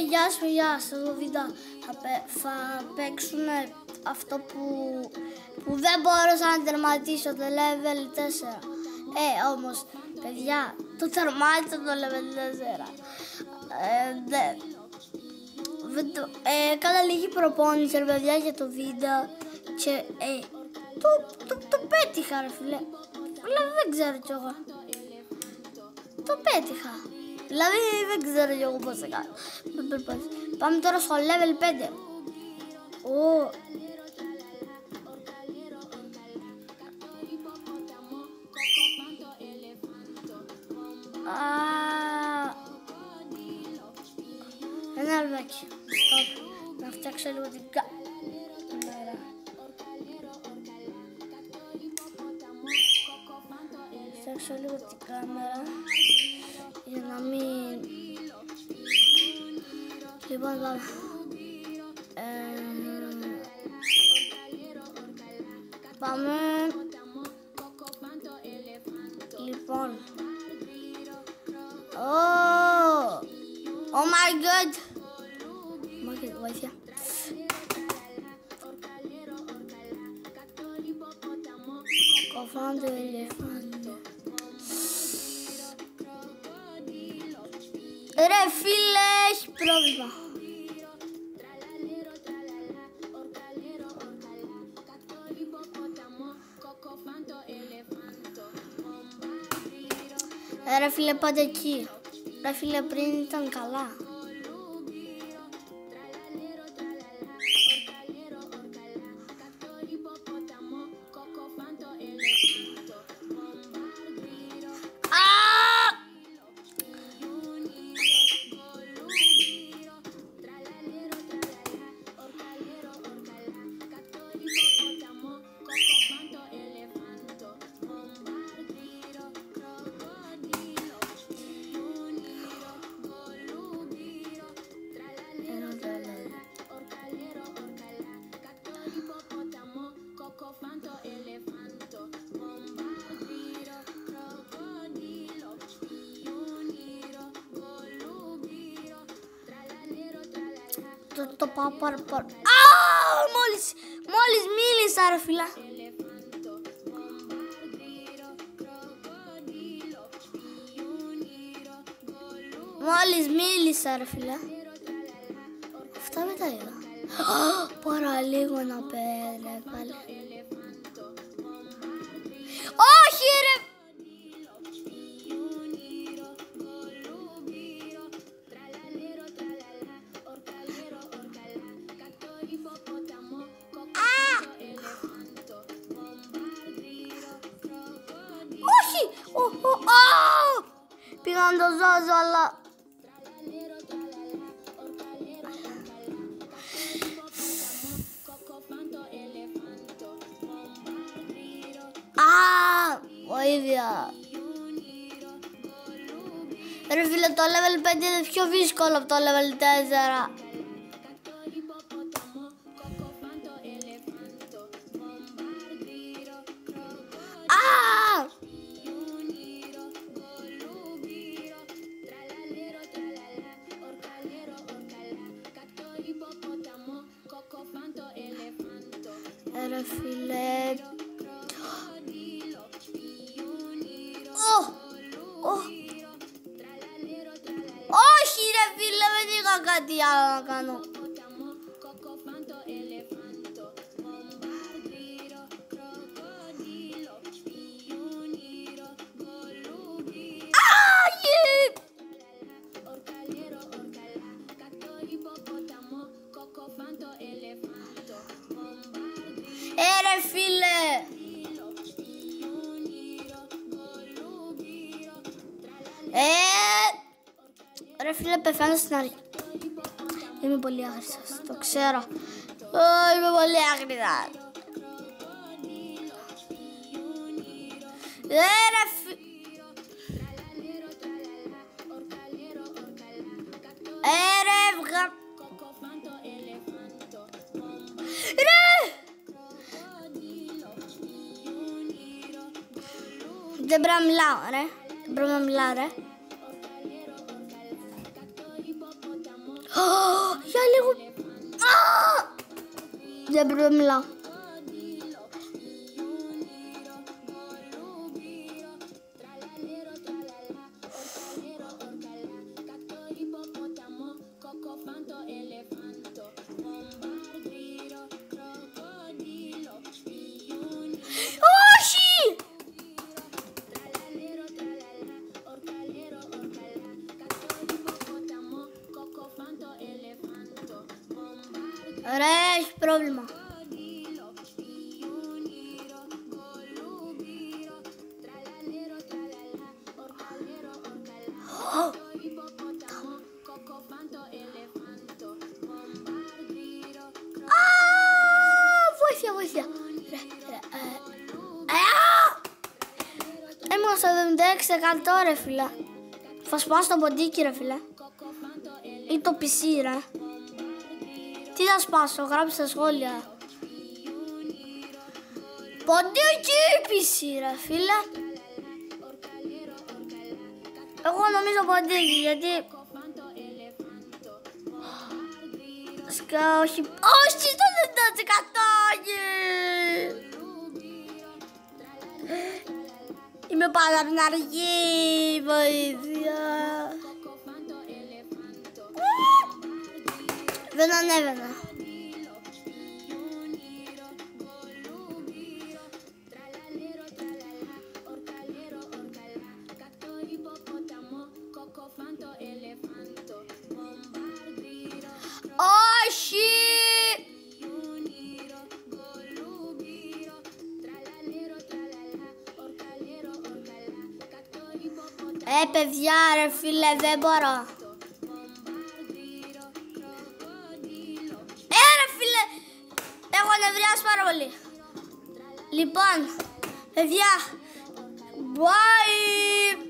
Γεια σου, γεια σας, εδώ βίντεο θα παίξουμε αυτό που δεν μπόρεσα να τερματίσω, το level 4. Όμως, παιδιά, το τερμάτισα το level 4. Έκανα λίγη προπόνηση, ρε παιδιά, για το βίντεο και το πέτυχα, ρε φίλε. Δηλαδή δεν ξέρω κι εγώ. Το πέτυχα. Δηλαδή δεν ξέρω κι εγώ πώς θα κάνω. Πάμε τώρα στο level 5. Ένα λεπτάκι. Stop. Να φτιάξω λίγο την κάμερα. Φτιάξω λίγο την κάμερα για να μην... Λοιπόν, πάμε. Πάμε. Λοιπόν. Oh my god. Βοήθεια. Κοφάντο ελεφάντο. Ρε φίλε, έχει πρόβλημα. Ρε φίλε, πάντα εκεί. Ρε φίλε, πριν ήταν καλά. Το πάω πάρα. Μόλις μίλησα, ρε φίλα. Μόλις μίλησα, ρε φίλα. Αυτά μετά είδα. Παραλίγο να πέρα πάλι. Όχι, ρε. Πήγα να το ζώσω, αλλά... Βοήθεια. Ρε φίλε, το level 5 είναι πιο δύσκολο από το level 4. Ρε φίλε. Όχι ρε φίλε, δεν είχα κάτι άλλο να κάνω. Ρε φίλε. Ρε φίλε, πεθάνω στην αρχή. Είμαι πολύ άγρissας, το ξέρω. Είμαι πολύ άγρissας. Ρε φίλε. Ρε βγα. Ρε. Δεν πρέπει να μιλάω, ρε. Δεν πρέπει να μιλάω, ρε. Δεν πρέπει να μιλάω. Όχι! Ωραία, έχει πρόβλημα. Βοήθεια, βοήθεια. Ήμουν στο 76% ρε φίλε. Θα σπάσω το ποντίκι ρε φίλε. Ή το PC ρε. Τι θα σπάσω, γράψτε στα σχόλια. Ποντίκι ή PC ρε φίλε. Εγώ νομίζω ποντίκι γιατί... Όχι, όχι στο 90%. Είμαι πάντα από την αρχή, βοήθεια. Δεν ανέβαινα. Όχι! Παιδιά ρε φίλε, δεν μπορώ. Ρε φίλε, έχω νευριάσει πάρα πολύ. Λοιπόν, παιδιά, bye!